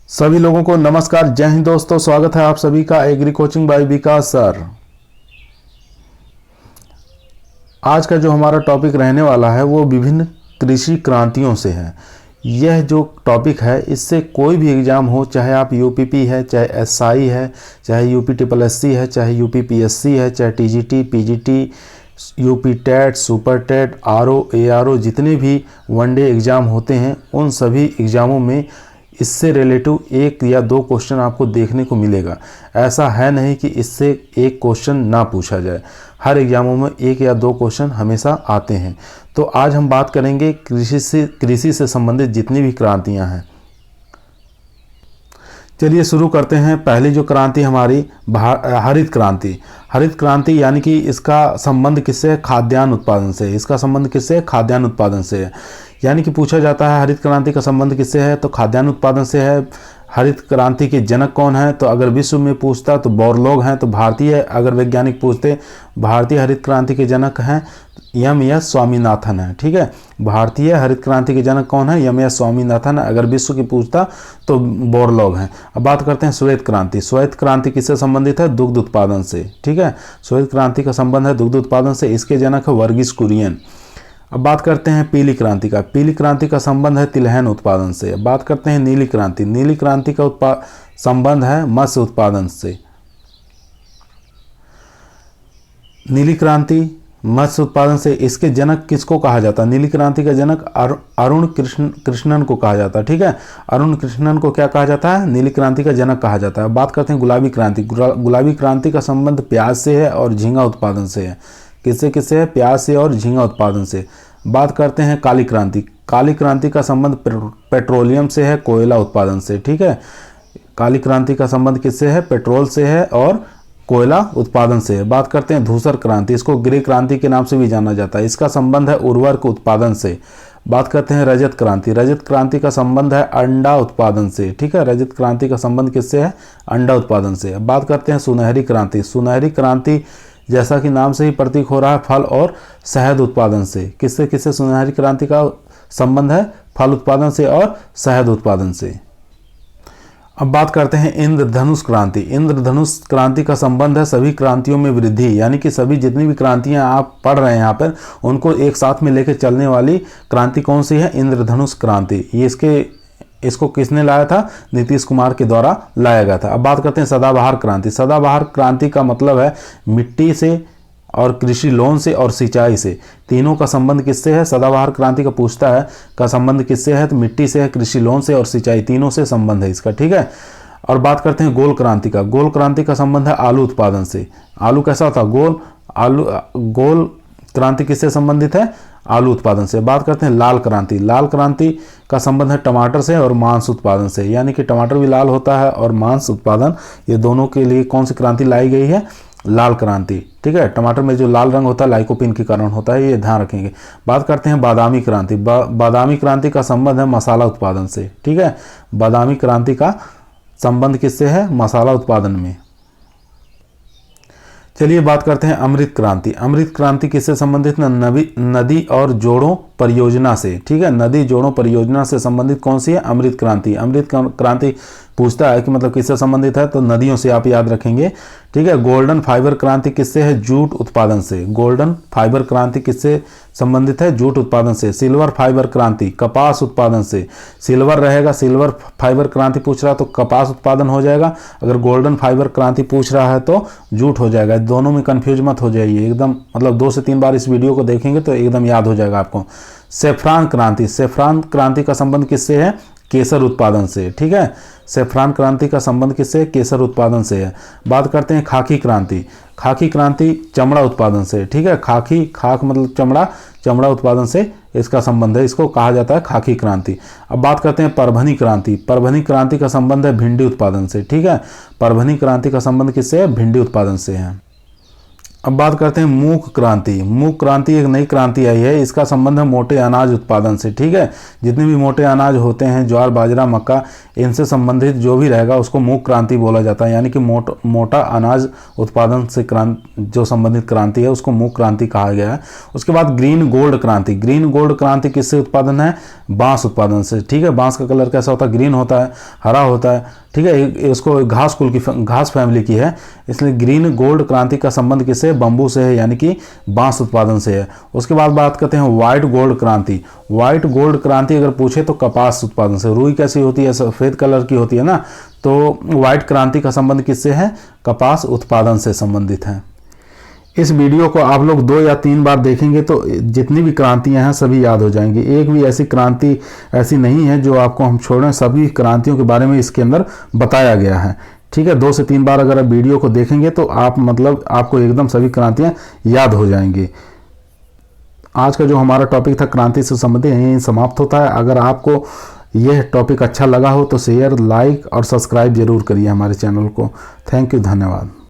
सभी लोगों को नमस्कार, जय हिंद दोस्तों। स्वागत है आप सभी का एग्री कोचिंग बाय विकास सर। आज का जो हमारा टॉपिक रहने वाला है वो विभिन्न कृषि क्रांतियों से है। यह जो टॉपिक है इससे कोई भी एग्ज़ाम हो, चाहे आप यूपीपी है, चाहे एसआई है, चाहे यूपी ट्रिपल एससी है, चाहे यूपी पीएससी है, चाहे TGT, PGT, UP TET, super TET, RO, ARO, जितने भी वनडे एग्ज़ाम होते हैं उन सभी एग्ज़ामों में इससे रिलेटिव एक या दो क्वेश्चन आपको देखने को मिलेगा। ऐसा है नहीं कि इससे एक क्वेश्चन ना पूछा जाए, हर एग्जामों में एक या दो क्वेश्चन हमेशा आते हैं। तो आज हम बात करेंगे कृषि से संबंधित जितनी भी क्रांतियां हैं। चलिए शुरू करते हैं। पहली जो क्रांति हमारी हरित क्रांति। हरित क्रांति यानी कि इसका संबंध किससे है? खाद्यान्न उत्पादन से। इसका संबंध किससे है? खाद्यान्न उत्पादन से है। यानी कि पूछा जाता है हरित क्रांति का संबंध किससे है, तो खाद्यान्न उत्पादन से है। हरित क्रांति के जनक कौन है, तो अगर विश्व में पूछता तो बोरलॉग हैं। तो भारतीय अगर वैज्ञानिक पूछते भारतीय हरित क्रांति के जनक हैं एम.एस. स्वामीनाथन है। ठीक है, भारतीय हरित क्रांति के जनक कौन है? एम.एस. स्वामीनाथन है। अगर विश्व की पूछता तो बोरलॉग हैं। अब बात करते हैं श्वेत क्रांति। श्वेत क्रांति किससे संबंधित है? दुग्ध उत्पादन से। ठीक है, श्वेत क्रांति का संबंध है दुग्ध उत्पादन से। इसके जनक है वर्गीस कुरियन। अब बात करते हैं पीली क्रांति का। पीली क्रांति का संबंध है तिलहन उत्पादन से। अब बात करते हैं नीली क्रांति। नीली क्रांति का संबंध है मत्स्य उत्पादन से। नीली क्रांति मत्स्य उत्पादन से। इसके जनक किसको कहा जाता है? नीली क्रांति का जनक अरुण कृष्णन को कहा जाता है। ठीक है, अरुण कृष्णन को क्या कहा जाता है? नीली क्रांति का जनक कहा जाता है। बात करते हैं गुलाबी क्रांति। गुलाबी क्रांति का संबंध प्याज से है और झींगा उत्पादन से है। किससे किससे है? प्याज से और झींगा उत्पादन से। बात करते हैं काली क्रांति। काली क्रांति का संबंध पेट्रोलियम से है, कोयला उत्पादन से। ठीक है, काली क्रांति का संबंध किससे है? पेट्रोल से है और कोयला उत्पादन से है। बात करते हैं धूसर क्रांति। इसको ग्रे क्रांति के नाम से भी जाना जाता है। इसका संबंध है उर्वरक उत्पादन से। बात करते हैं रजत क्रांति। रजत क्रांति का संबंध है अंडा उत्पादन से। ठीक है, रजत क्रांति का संबंध किससे है? अंडा उत्पादन से। बात करते हैं सुनहरी क्रांति। सुनहरी क्रांति जैसा कि नाम से ही प्रतीक हो रहा है फल और शहद उत्पादन से। किससे किससे सुनहरी क्रांति का संबंध है? फल उत्पादन से और शहद उत्पादन से। अब बात करते हैं इंद्रधनुष क्रांति। इंद्रधनुष क्रांति का संबंध है सभी क्रांतियों में वृद्धि। यानी कि सभी जितनी भी क्रांतियां आप पढ़ रहे हैं यहाँ पर उनको एक साथ में लेकर चलने वाली क्रांति कौन सी है? इंद्रधनुष क्रांति। ये इसको किसने लाया था? नीतीश कुमार के द्वारा लाया गया था। अब बात करते हैं सदाबहार क्रांति। सदाबहार क्रांति का मतलब है मिट्टी से और कृषि लोन से और सिंचाई से। तीनों का संबंध किससे है? सदाबहार क्रांति का पूछता है का संबंध किससे है? तो मिट्टी से है, कृषि लोन से और सिंचाई, तीनों से संबंध है इसका। ठीक है, और बात करते हैं गोल क्रांति का। गोल क्रांति का संबंध है आलू उत्पादन से। आलू कैसा था? गोल। गोल क्रांति किससे संबंधित है? आलू उत्पादन से। बात करते हैं लाल क्रांति। लाल क्रांति का संबंध है टमाटर से और मांस उत्पादन से। यानी कि टमाटर भी लाल होता है और मांस उत्पादन, ये दोनों के लिए कौन सी क्रांति लाई गई है? लाल क्रांति। ठीक है, टमाटर में जो लाल रंग होता है लाइकोपिन के कारण होता है, ये ध्यान रखेंगे। बात करते हैं बादामी क्रांति। बादामी क्रांति का संबंध है मसाला उत्पादन से। ठीक है, बादामी क्रांति का संबंध किससे है? मसाला उत्पादन में। चलिए बात करते हैं अमृत क्रांति। अमृत क्रांति किससे संबंधित? नदी और जोड़ों परियोजना से। ठीक है, नदी जोड़ों परियोजना से संबंधित कौन सी है? अमृत क्रांति। अमृत क्रांति पूछता है कि मतलब किससे संबंधित है, तो नदियों से आप याद रखेंगे। ठीक है, गोल्डन फाइबर क्रांति किससे है? जूट उत्पादन से। गोल्डन फाइबर क्रांति किससे संबंधित है? जूट उत्पादन से। सिल्वर फाइबर क्रांति कपास उत्पादन से। सिल्वर रहेगा, सिल्वर फाइबर क्रांति पूछ रहा तो कपास उत्पादन हो जाएगा। अगर गोल्डन फाइबर क्रांति पूछ रहा है तो जूट हो जाएगा। दोनों में कंफ्यूज मत हो जाइए, एकदम मतलब 2 से 3 बार इस वीडियो को देखेंगे तो एकदम याद हो जाएगा आपको। सेफ्रान क्रांति। सेफ्रान क्रांति का संबंध किससे है? केसर उत्पादन से। ठीक है, सेफ्रान क्रांति का संबंध किससे? केसर उत्पादन से है। बात करते हैं खाकी क्रांति। खाकी क्रांति चमड़ा उत्पादन से। ठीक है, खाक मतलब चमड़ा, चमड़ा उत्पादन से इसका संबंध है, इसको कहा जाता है खाकी क्रांति। अब बात करते हैं परभनी क्रांति। परभनी क्रांति का संबंध है भिंडी उत्पादन से। ठीक है, परभनी क्रांति का संबंध किससे है? भिंडी उत्पादन से है। अब बात करते हैं मूक क्रांति। मूक क्रांति एक नई क्रांति आई है, इसका संबंध है मोटे अनाज उत्पादन से। ठीक है, जितने भी मोटे अनाज होते हैं, ज्वार, बाजरा, मक्का, इनसे संबंधित जो भी रहेगा उसको मूक क्रांति बोला जाता है। यानी कि मोटा अनाज उत्पादन से जो संबंधित क्रांति है उसको मूक क्रांति कहा गया है। उसके बाद ग्रीन गोल्ड क्रांति। ग्रीन गोल्ड क्रांति किससे उत्पादन है? बांस उत्पादन से। ठीक है, बांस का कलर कैसा होता है? ग्रीन होता है, हरा होता है। ठीक है, इसको घास कुल की, घास फैमिली की है, इसलिए ग्रीन गोल्ड क्रांति का संबंध किससे? बंबू से है, यानी कि बांस उत्पादन से है। उसके बाद बात करते हैं व्हाइट गोल्ड क्रांति। व्हाइट गोल्ड क्रांति अगर पूछे तो कपास उत्पादन से। रुई कैसी होती है? सफ़ेद कलर की होती है ना, तो व्हाइट क्रांति का संबंध किससे है? कपास उत्पादन से संबंधित है। इस वीडियो को आप लोग 2 या 3 बार देखेंगे तो जितनी भी क्रांतियां हैं सभी याद हो जाएंगी। एक भी ऐसी क्रांति ऐसी नहीं है जो आपको हम छोड़ें, सभी क्रांतियों के बारे में इसके अंदर बताया गया है। ठीक है, 2 से 3 बार अगर आप वीडियो को देखेंगे तो आप मतलब आपको एकदम सभी क्रांतियां याद हो जाएंगी। आज का जो हमारा टॉपिक था क्रांति से संबंधित यहीं समाप्त होता है। अगर आपको यह टॉपिक अच्छा लगा हो तो शेयर, लाइक और सब्सक्राइब जरूर करिए हमारे चैनल को। थैंक यू, धन्यवाद।